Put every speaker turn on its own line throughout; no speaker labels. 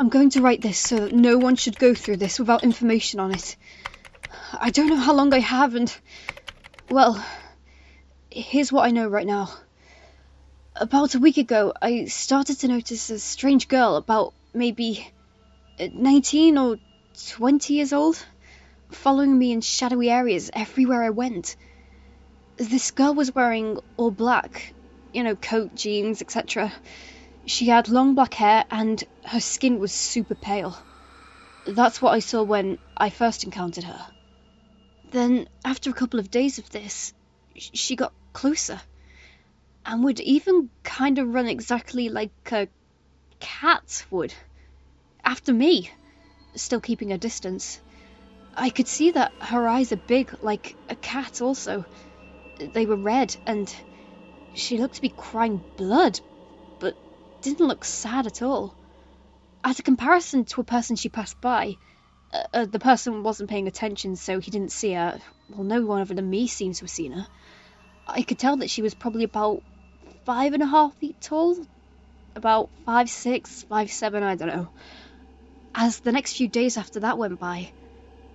I'm going to write this so that no one should go through this without information on it. I don't know how long I have, and... well, here's what I know right now. About a week ago, I started to notice a strange girl about maybe 19 or 20 years old, following me in shadowy areas everywhere I went. This girl was wearing all black, coat, jeans, etc. She had long black hair and her skin was super pale. That's what I saw when I first encountered her. Then, after a couple of days of this, she got closer, and would even kind of run exactly like a cat would, after me, still keeping her distance. I could see that her eyes are big, like a cat also. They were red, and she looked to be crying blood, but didn't look sad at all. As a comparison to a person she passed by, the person wasn't paying attention, so he didn't see her. Well, no one other than me seems to have seen her. I could tell that she was probably about 5.5 feet tall, about 5'6", 5'7", I don't know. As the next few days after that went by,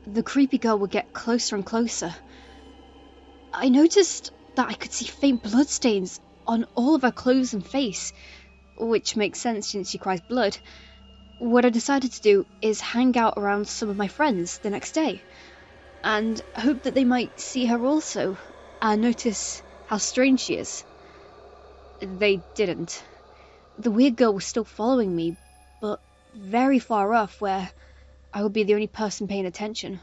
the creepy girl would get closer and closer. I noticed that I could see faint bloodstains on all of her clothes and face, which makes sense since she cries blood. What I decided to do is hang out around some of my friends the next day, and hope that they might see her also, and notice how strange she is. They didn't. The weird girl was still following me, but very far off where I would be the only person paying attention.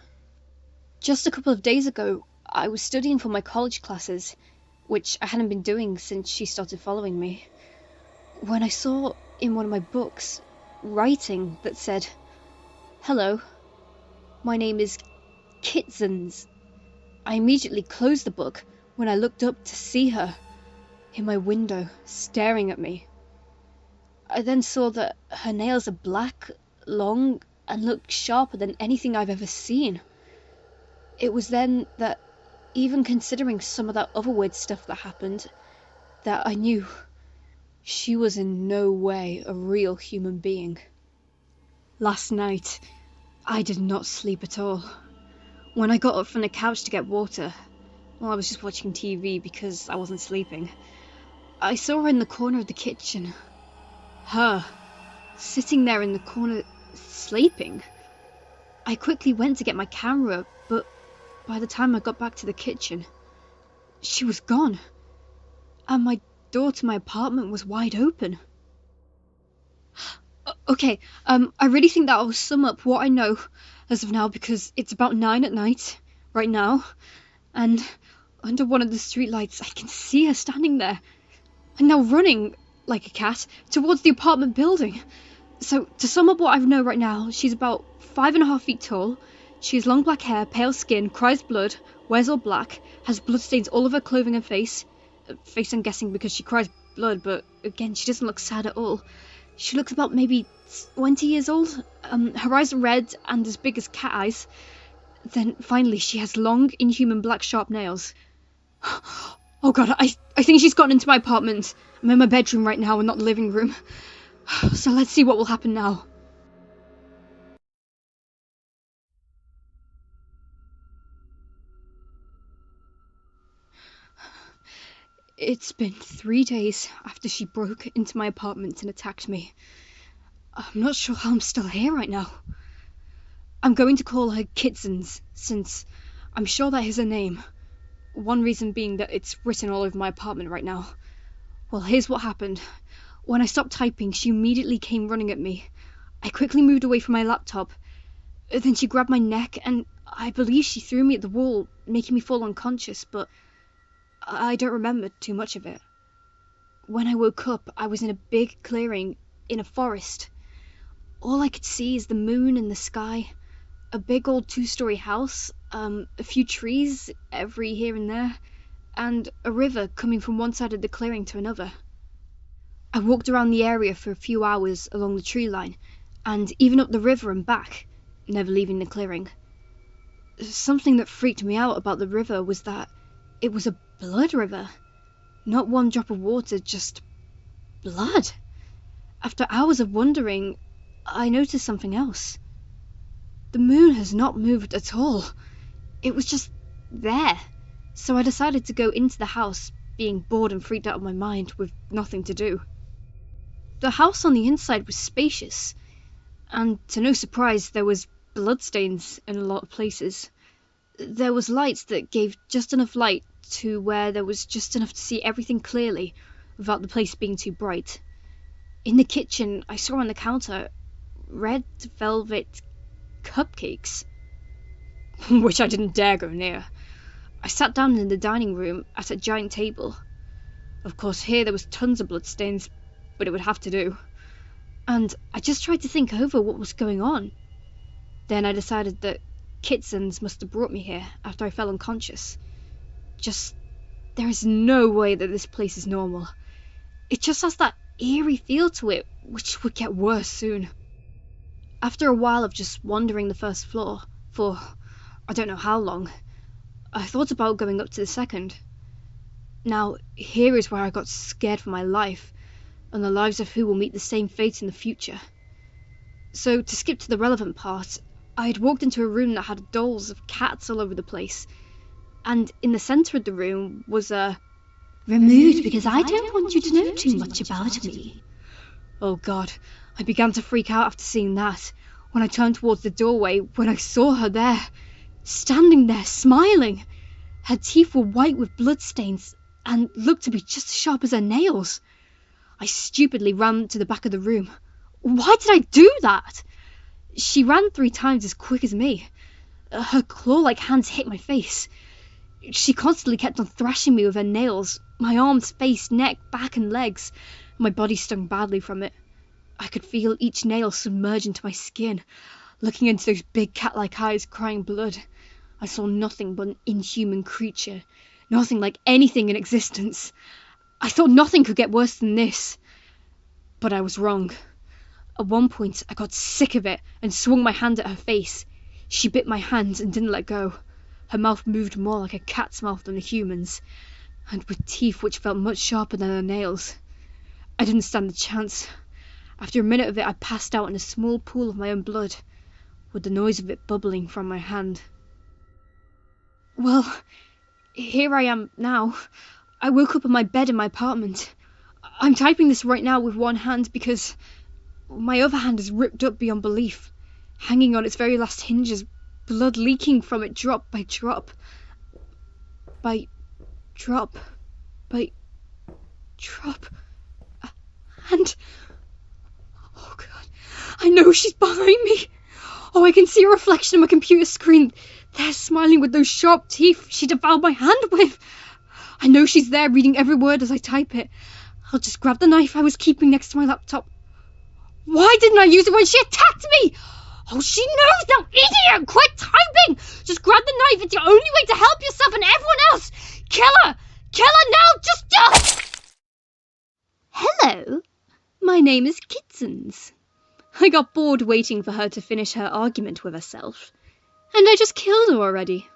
Just a couple of days ago, I was studying for my college classes, which I hadn't been doing since she started following me, when I saw in one of my books writing that said, "Hello, my name is Kitzenz." I immediately closed the book when I looked up to see her in my window staring at me. I then saw that her nails are black, long, and look sharper than anything I've ever seen. It was then that, even considering some of that other weird stuff that happened, that I knew she was in no way a real human being. Last night, I did not sleep at all. When I got up from the couch to get water, well, I was just watching TV because I wasn't sleeping, I saw her in the corner of the kitchen. Her, sitting there in the corner, sleeping. I quickly went to get my camera, but by the time I got back to the kitchen, she was gone, and my door to my apartment was wide open. Okay, I really think that will sum up what I know as of now, because it's about 9 at night right now, and under one of the streetlights I can see her standing there, and now running like a cat towards the apartment building. So, to sum up what I know right now, she's about 5.5 feet tall, she has long black hair, pale skin, cries blood, wears all black, has bloodstains all over her clothing and face. Face, I'm guessing, because she cries blood, but again, she doesn't look sad at all. She looks about maybe 20 years old. Her eyes are red and as big as cat eyes. Then, finally, she has long, inhuman black sharp nails. Oh god, I think she's gotten into my apartment. I'm in my bedroom right now and not the living room. So let's see what will happen now. It's been 3 days after she broke into my apartment and attacked me. I'm not sure how I'm still here right now. I'm going to call her Kitzenz, since I'm sure that is her name. One reason being that it's written all over my apartment right now. Well, here's what happened. When I stopped typing, she immediately came running at me. I quickly moved away from my laptop. Then she grabbed my neck, and I believe she threw me at the wall, making me fall unconscious, but I don't remember too much of it. When I woke up, I was in a big clearing in a forest. All I could see is the moon and the sky, a big old 2-story house, a few trees every here and there, and a river coming from one side of the clearing to another. I walked around the area for a few hours along the tree line, and even up the river and back, never leaving the clearing. Something that freaked me out about the river was that it was a blood river. Not one drop of water, just blood. After hours of wondering, I noticed something else. The moon has not moved at all. It was just there. So I decided to go into the house, being bored and freaked out of my mind with nothing to do. The house on the inside was spacious, and to no surprise there was bloodstains in a lot of places. There was lights that gave just enough light to where there was just enough to see everything clearly without the place being too bright. In the kitchen, I saw on the counter red velvet cupcakes, which I didn't dare go near. I sat down in the dining room at a giant table. Of course, here there was tons of bloodstains, but it would have to do. And I just tried to think over what was going on. Then I decided that Kitzenz must have brought me here after I fell unconscious. There is no way that this place is normal. It just has that eerie feel to it, which would get worse soon. After a while of just wandering the first floor, for I don't know how long, I thought about going up to the second. Now, here is where I got scared for my life, and the lives of who will meet the same fate in the future. So, to skip to the relevant part, I had walked into a room that had dolls of cats all over the place, and in the centre of the room was a
removed because I don't want you to know too much about me.
Oh God, I began to freak out after seeing that, when I turned towards the doorway when I saw her there, standing there, smiling. Her teeth were white with bloodstains, and looked to be just as sharp as her nails. I stupidly ran to the back of the room. Why did I do that? She ran 3 times as quick as me. Her claw-like hands hit my face. She constantly kept on thrashing me with her nails, my arms, face, neck, back and legs. My body stung badly from it. I could feel each nail submerge into my skin, looking into those big cat-like eyes crying blood. I saw nothing but an inhuman creature, nothing like anything in existence. I thought nothing could get worse than this. But I was wrong. At one point, I got sick of it and swung my hand at her face. She bit my hand and didn't let go. Her mouth moved more like a cat's mouth than a human's, and with teeth which felt much sharper than her nails. I didn't stand a chance. After a minute of it, I passed out in a small pool of my own blood, with the noise of it bubbling from my hand. Well, here I am now. I woke up on my bed in my apartment. I'm typing this right now with one hand because my other hand is ripped up beyond belief, hanging on its very last hinges, blood leaking from it drop by drop. By drop. By drop. And oh God, I know she's behind me. Oh, I can see a reflection on my computer screen. There, smiling with those sharp teeth she devoured my hand with. I know she's there, reading every word as I type it. I'll just grab the knife I was keeping next to my laptop. Why didn't I use it when she attacked me? Oh, she knows now, idiot! Quit typing! Just grab the knife, it's the only way to help yourself and everyone else! Kill her! Kill her now! Just do it! Hello, my name is Kitzenz. I got bored waiting for her to finish her argument with herself, and I just killed her already.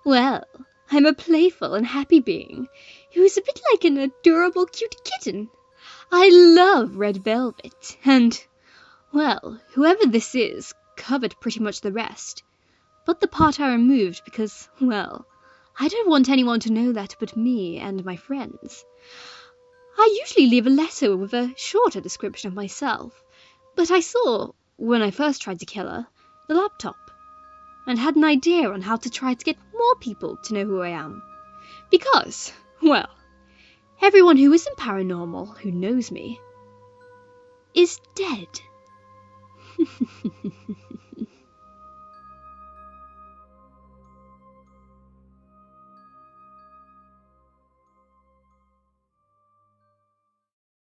Well, I'm a playful and happy being who is a bit like an adorable cute kitten. I love red velvet, and, well, whoever this is covered pretty much the rest, but the part I removed because, well, I don't want anyone to know that but me and my friends. I usually leave a letter with a shorter description of myself, but I saw, when I first tried to kill her, the laptop, and had an idea on how to try to get more people to know who I am. Because, well, everyone who isn't paranormal who knows me is dead.